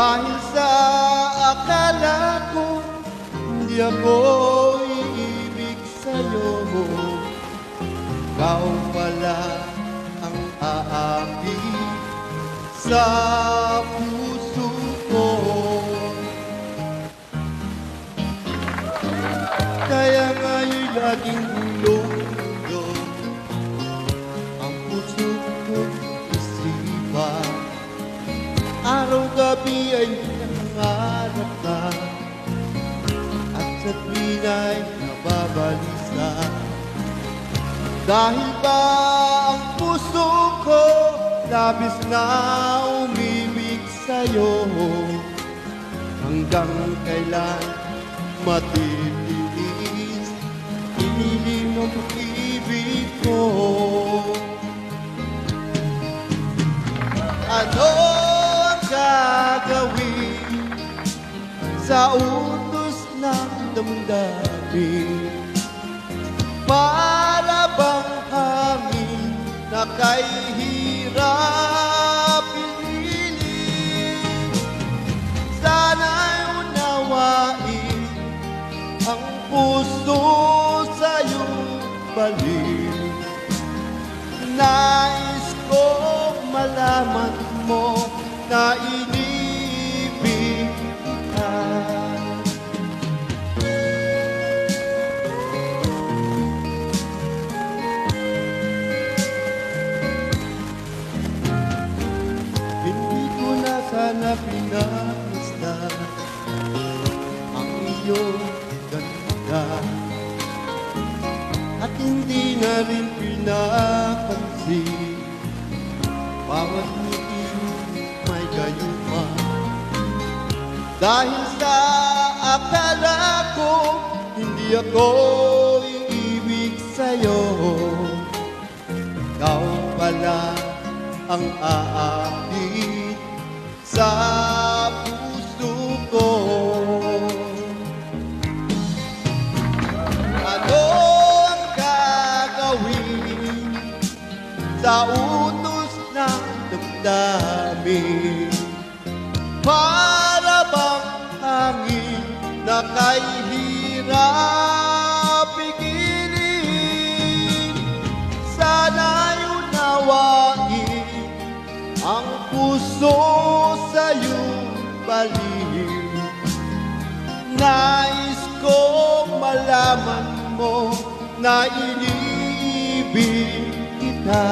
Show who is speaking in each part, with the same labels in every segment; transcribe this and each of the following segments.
Speaker 1: Dahil sa akala ko hindi ako iibig sa'yo, ikaw pala ang aakit sa puso ko. Kaya nga'y laging hulog-hulog ang puso ko'y isipan. Araw-gabi ay nangangarap ka at sa tuwin ay nababalisa. Dahil ba ang puso ko labis na umibig sa'yo, hanggang kailan matitiis inilim ang pag-ibig ko? Ano ang gagawin sa utos ng damdamin? Para bang hangin na kay hirap piliin? Sana'y unawain ang puso sa'yong balik. Nais kong malaman mo na inibig ka. Hindi ko na sana pinagmasdan ang iyong ganda, at hindi na rin pinapansin bawat ngiti may gayuma. Dahil sa akala ko hindi ako iibig sa'yo, ikaw pala ang aakit sa puso ko. Ano ang gagawin sa utos ng damdamin? Para bang hangin na kay hirap pigilin? Sana'y unawain ang puso sa'yong balik. Nais kong malaman mo na inibig kita.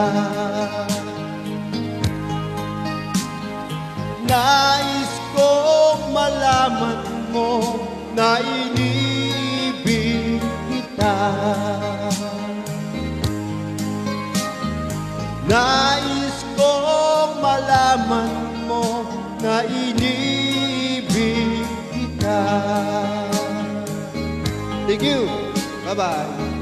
Speaker 1: Nais kong malaman mo na inibig kita. Nais kong malaman mo na inibig kita. Thank you. Bye-bye.